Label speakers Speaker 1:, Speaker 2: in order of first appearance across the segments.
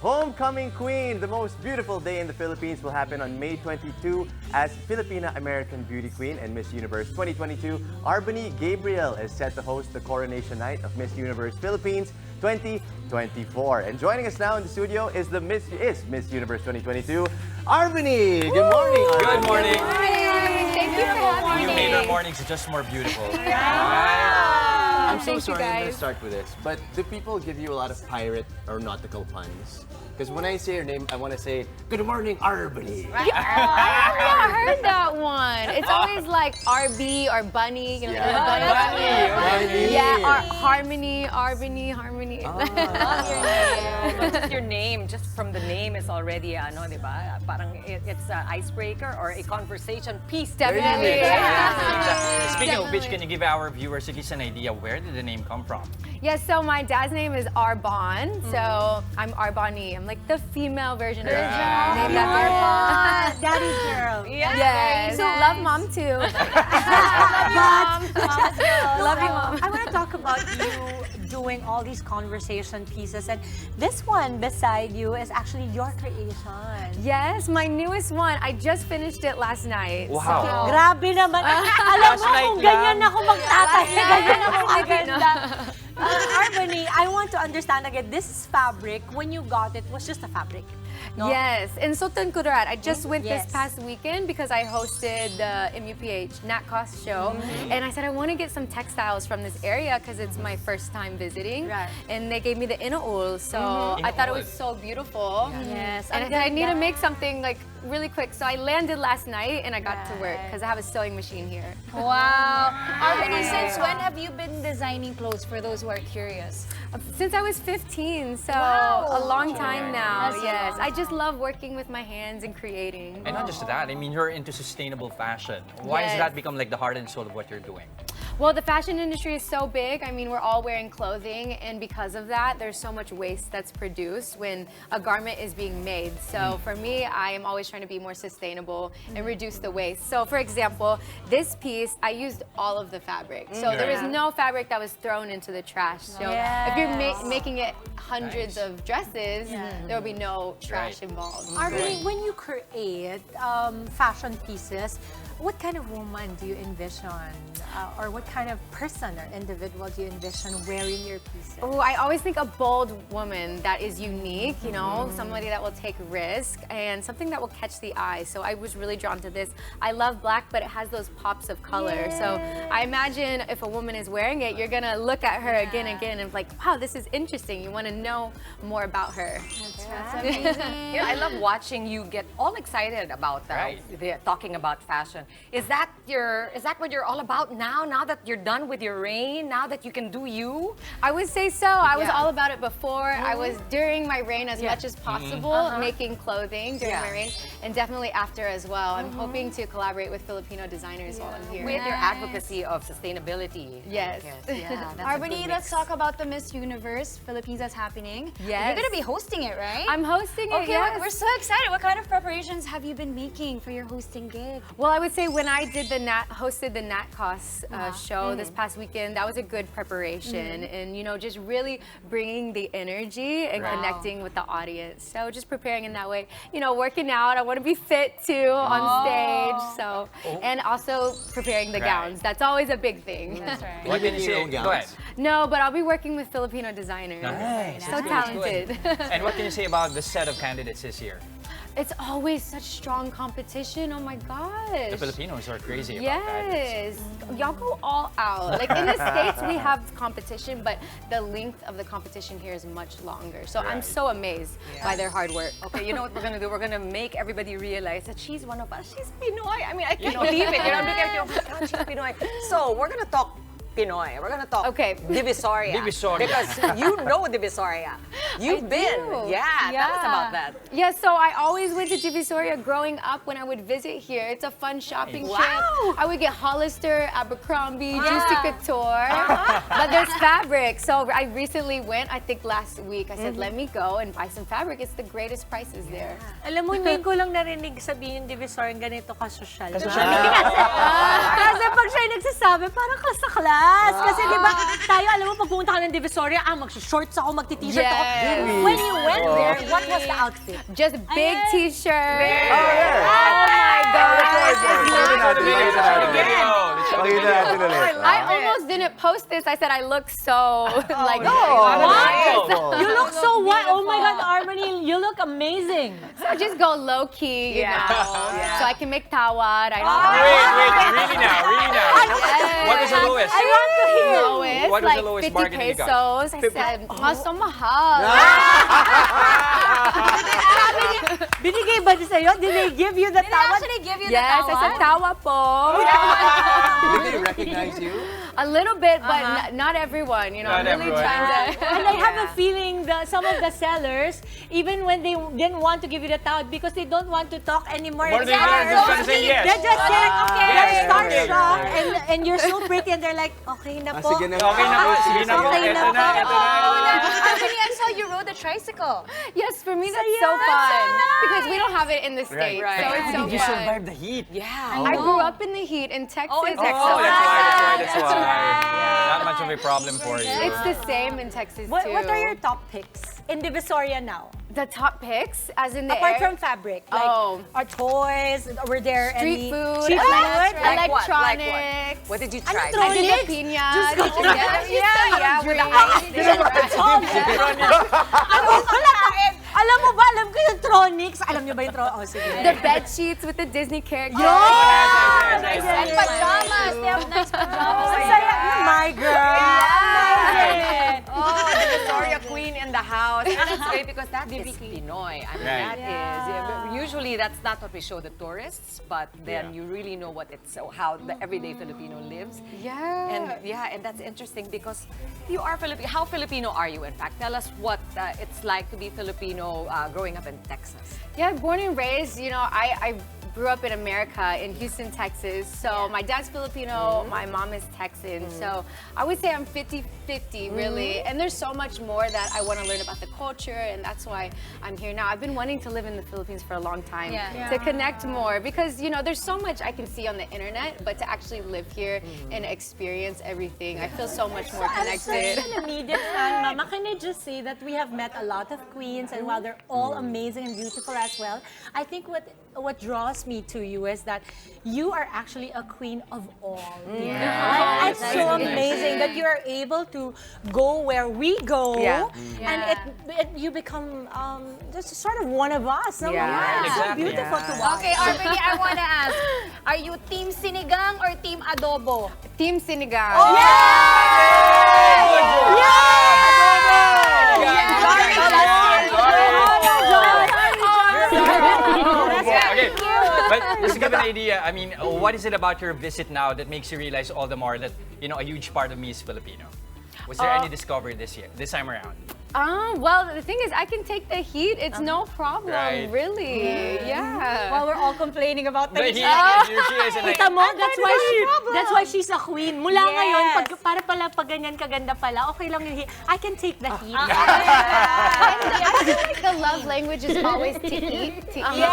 Speaker 1: Homecoming Queen, the most beautiful day in the Philippines, will happen on May 22 as Filipino-American Beauty Queen and Miss Universe 2022. R'Bonney Gabriel is set to host the coronation night of Miss Universe Philippines 2024. And joining us now in the studio is Miss Universe 2022, R'Bonney. Good morning.
Speaker 2: Good morning.
Speaker 3: Thank you for having me.
Speaker 2: You made our mornings just more beautiful.
Speaker 1: I'm so
Speaker 3: Thank you,
Speaker 1: sorry I'm going to
Speaker 3: guys.
Speaker 1: start with this, but do people give you a lot of pirate or nautical puns? Because when I say your name, I want to say, good morning, R'Bonney.
Speaker 3: I heard that one. It's always like RB or Bunny. You know,
Speaker 1: Bunny.
Speaker 3: Yeah, or Harmony, R'Bonney, Harmony.
Speaker 4: Your name, just from the name, is already, ano, di ba? Parang it's an icebreaker or a conversation piece.
Speaker 3: Definitely.
Speaker 2: Speaking of which, can you give our viewers at least an idea where did the name come from?
Speaker 3: Yeah, so my dad's name is Arbon, so I'm R'Bonney. I'm like the female version of his name. Named after
Speaker 5: Daddy's girl.
Speaker 3: Yes.
Speaker 5: So
Speaker 3: Love mom too. Love you, mom.
Speaker 5: I want to talk about you doing all these conversation pieces, and this one beside you is actually your creation.
Speaker 3: Yes, my newest one. I just finished it last night.
Speaker 2: Wow.
Speaker 5: Grabe naman. Alam mo, kung ganyan ako magtatahi, ganyan ako maganda. R'Bonney, I want to understand again, this fabric, when you got it, was just a fabric. No?
Speaker 3: Yes, in Sultan Kudarat. I just went
Speaker 5: Yes.
Speaker 3: this past weekend because I hosted the MUPH Nat Cost show. And I said, I want to get some textiles from this area because it's my first time visiting.
Speaker 5: Right.
Speaker 3: And they gave me the inool, so I thought it was so beautiful.
Speaker 5: Yes.
Speaker 3: And I said, I need to make something like really quick. So I landed last night and I got to work because I have a sewing machine here.
Speaker 6: Wow. R'Bonney, since when have you been designing clothes for those who are curious?
Speaker 3: Since I was 15, so
Speaker 6: Wow.
Speaker 3: a long time now.
Speaker 6: That's
Speaker 3: Yes,
Speaker 6: long.
Speaker 3: I just love working with my hands and creating.
Speaker 2: And not just that, I mean, you're into sustainable fashion. Why has
Speaker 3: Yes.
Speaker 2: that become like the heart and soul of what you're doing?
Speaker 3: Well, the fashion industry is so big. I mean, we're all wearing clothing, and because of that, there's so much waste that's produced when a garment is being made. So for me, I am always trying to be more sustainable and reduce the waste. So for example, this piece, I used all of the fabric. So there is no fabric that was thrown into the trash. So if you're making it hundreds of dresses, there will be no trash involved.
Speaker 5: R'Bonney, when you create fashion pieces, what kind of woman do you envision? Or what kind of person or individual do you envision wearing your pieces?
Speaker 3: Oh, I always think a bold woman that is unique, you know, somebody that will take risk and something that will catch the eye. So I was really drawn to this. I love black, but it has those pops of color. So I imagine if a woman is wearing it, you're gonna look at her again and again and like, wow, this is interesting. You want to know more about her.
Speaker 6: That's amazing.
Speaker 4: You know, I love watching you get all excited about that. Talking about fashion. Is that what you're all about now? Now that you're done with your reign, now that you can do you?
Speaker 3: I would say so. I was all about it before. I was during my reign as much as possible, making clothing during my reign, and definitely after as well. I'm hoping to collaborate with Filipino designers while I'm here.
Speaker 4: With your advocacy of sustainability.
Speaker 3: Yes.
Speaker 6: R'Bonney, let's talk about the Miss Universe Philippines that's happening.
Speaker 3: Yes.
Speaker 6: You're going to be hosting it, right?
Speaker 3: I'm hosting it,
Speaker 6: Okay,
Speaker 3: yes.
Speaker 6: we're so excited. What kind of preparations have you been making for your hosting gig?
Speaker 3: Well, I would say when I did hosted the Nat Cost show this past weekend, that was a good preparation, and you know, just really bringing the energy and connecting with the audience. So just preparing in that way, you know, working out. I want to be fit too on stage. So and also preparing the gowns. That's always a big thing.
Speaker 6: That's right.
Speaker 2: What can you say? Go ahead.
Speaker 3: No, but I'll be working with Filipino designers.
Speaker 2: Nice.
Speaker 3: So
Speaker 2: That's good,
Speaker 3: talented.
Speaker 2: that's good. And what can you say about the set of candidates this year?
Speaker 3: It's always such strong competition. Oh my gosh.
Speaker 2: The Filipinos are crazy about that.
Speaker 3: Yes. Y'all go all out. Like in the States, we have competition, but the length of the competition here is much longer. So I'm so amazed by their hard work.
Speaker 4: Okay, you know what we're gonna do? We're gonna make everybody realize that she's one of us. She's Pinoy. I mean, I can't believe it. You know, I'm looking at you, oh my God, she's Pinoy. So we're gonna talk Pinoy. We're gonna talk Divisoria.
Speaker 2: Divisoria.
Speaker 4: Because you know Divisoria. You've been.
Speaker 3: do.
Speaker 4: Yeah, tell us about that.
Speaker 3: Yeah, so I always went to Divisoria growing up when I would visit here. It's a fun shopping trip. I would get Hollister, Abercrombie, Juicy Couture. But there's fabric. So I recently went, I think last week, I said, let me go and buy some fabric. It's the greatest prices there.
Speaker 5: Alam mo, hindi ko lang narinig sabihin Divisoria ganito ka-social.
Speaker 2: Kasosyal.
Speaker 5: Kasi pag siya nagsasabi, parang kasaklan. Yes! Kasi di ba, tayo, alam mo, pag pumunta ka ng Divisoria, mag-shorts ako, magti-t-shirt ako.
Speaker 3: Yes.
Speaker 5: When you went there, what was the outfit?
Speaker 3: Just big t-shirt.
Speaker 1: Oh, yeah.
Speaker 3: Oh my God. I almost didn't post this. I said I look so like.
Speaker 5: What? You look so white. Oh my God, RBonney, you look amazing.
Speaker 3: So I just go low key, you know, so I can make tawad. I
Speaker 2: Wait, really now.
Speaker 3: Yes.
Speaker 2: What is the lowest?
Speaker 5: I want to hear.
Speaker 3: Lowest,
Speaker 2: What was
Speaker 3: like
Speaker 2: the lowest
Speaker 3: 50
Speaker 2: bargain you got?
Speaker 3: pesos. I said, mas so mahal.
Speaker 5: Binigay ba di sa'yo? Did they give you the
Speaker 6: Did they
Speaker 5: tawad?
Speaker 6: actually give you
Speaker 3: Yes,
Speaker 6: the
Speaker 3: I said tawa po.
Speaker 1: Did they recognize you?
Speaker 3: A little bit, but not everyone. You know,
Speaker 2: Not
Speaker 3: I'm really
Speaker 2: everyone.
Speaker 3: trying to.
Speaker 5: And I have a feeling that some of the sellers, even when they didn't want to give you the towel because they don't want to talk anymore.
Speaker 2: More than
Speaker 5: They're
Speaker 2: just gonna say yes.
Speaker 5: They're just saying,
Speaker 6: Okay.
Speaker 5: they're
Speaker 2: Okay.
Speaker 5: starstruck, and you're so pretty, and they're like, okay na po.
Speaker 1: Sige na.
Speaker 2: Okay na po, sige na po.
Speaker 5: Okay na
Speaker 2: Eto
Speaker 5: po.
Speaker 2: na.
Speaker 6: RBonney, I saw you rode a tricycle.
Speaker 3: Yes, for me that's so fun because we don't have it in the States,
Speaker 2: Right.
Speaker 3: so it's so
Speaker 2: You
Speaker 3: fun.
Speaker 2: survived the heat.
Speaker 3: I grew up in the heat in Texas.
Speaker 6: in
Speaker 2: Oh,
Speaker 6: Texas.
Speaker 2: that's why. Not much of a problem for you.
Speaker 3: It's the same in Texas
Speaker 5: What
Speaker 3: too.
Speaker 5: are your top picks in Divisoria now?
Speaker 3: The top picks, as in the
Speaker 5: Apart
Speaker 3: air?
Speaker 5: from fabric, like our toys, were there
Speaker 3: Street
Speaker 5: any
Speaker 3: food,
Speaker 5: street food?
Speaker 3: electronics.
Speaker 4: What did you try?
Speaker 5: Ano
Speaker 3: I did the
Speaker 5: Electronics?
Speaker 3: piñas.
Speaker 6: Yeah, with the
Speaker 5: Alam mo ba, alam ko yung Tronics. Alam niyo ba yung Tronics? Oh, sige.
Speaker 3: The bed sheets with the Disney characters.
Speaker 6: And pajamas. They have nice pajamas.
Speaker 5: Ang saya na, my girl. Amazing.
Speaker 4: Oh, the Victoria Queen in the house. And that's great because that is Pinoy. I mean,
Speaker 2: Right.
Speaker 4: that is, usually that's not what we show the tourists, but then you really know what it's, how the everyday Filipino lives.
Speaker 3: Yeah.
Speaker 4: And that's interesting because you are Filipino. How Filipino are you, in fact? Tell us what it's like to be Filipino growing up in Texas.
Speaker 3: Yeah, born and raised, you know, I grew up in America, in Houston, Texas. So my dad's Filipino, my mom is Texan. So I would say I'm 50-50, really. And there's so much more that I want to learn about the culture, and that's why I'm here now. I've been wanting to live in the Philippines for a long time, to connect more, because, you know, there's so much I can see on the internet, but to actually live here and experience everything, I feel so much more
Speaker 5: I'm such
Speaker 3: connected.
Speaker 5: an immediate fan, Mama. Can I just say that we have met a lot of queens, and while they're all amazing and beautiful as well, I think what draws me to you is that you are actually a queen of all.
Speaker 3: Yeah.
Speaker 5: It's so amazing that you are able to go where we go, and you become just sort of one of us. No?
Speaker 4: Yeah.
Speaker 5: It's so
Speaker 2: Exactly.
Speaker 5: beautiful to watch.
Speaker 6: Okay, RBonney, I want to ask, are you team sinigang or team adobo?
Speaker 3: Team Sinigang.
Speaker 2: Okay, but just to give an idea, I mean, what is it about your visit now that makes you realize all the more that, you know, a huge part of me is Filipino? Was there any discovery this time around?
Speaker 3: Well, the thing is, I can take the heat. It's no problem,
Speaker 2: Right.
Speaker 3: really. Yeah.
Speaker 5: While we're all complaining about
Speaker 2: The
Speaker 5: the
Speaker 2: heat, here she is, and like,
Speaker 5: Kita mo, that's why she's a queen. Mula ngayon, para pala pag ganyan kaganda pala, okay lang yung heat. I can take the heat.
Speaker 3: I feel like the love language is always to eat, to eat,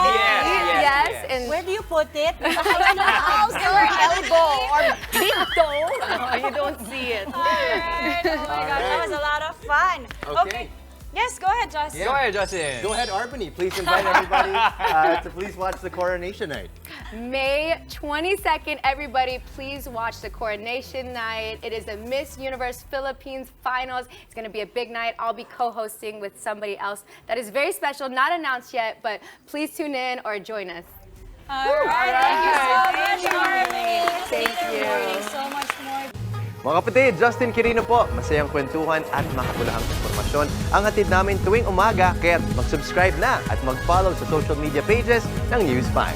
Speaker 2: Yes.
Speaker 3: and
Speaker 5: Where do you put it?
Speaker 6: House or elbow or
Speaker 3: big toe.
Speaker 4: You don't see it.
Speaker 6: Alright, oh my gosh, that was a lot of fun.
Speaker 1: Okay.
Speaker 6: Yes, go ahead, Justin.
Speaker 2: go ahead, Justin.
Speaker 1: Go ahead, RBonney. Please invite everybody to please watch the coronation night.
Speaker 3: May 22nd, everybody, please watch the coronation night. It is the Miss Universe Philippines finals. It's going to be a big night. I'll be co-hosting with somebody else that is very special, not announced yet, but please tune in or join us.
Speaker 6: Alright, thank you so much, RBonney.
Speaker 3: Thank you.
Speaker 6: So much more.
Speaker 1: Mga kapatid, Justin Quirino po. Masayang kwentuhan at makapulahang informasyon ang hatid namin tuwing umaga. Kaya mag-subscribe na at mag-follow sa social media pages ng News 5.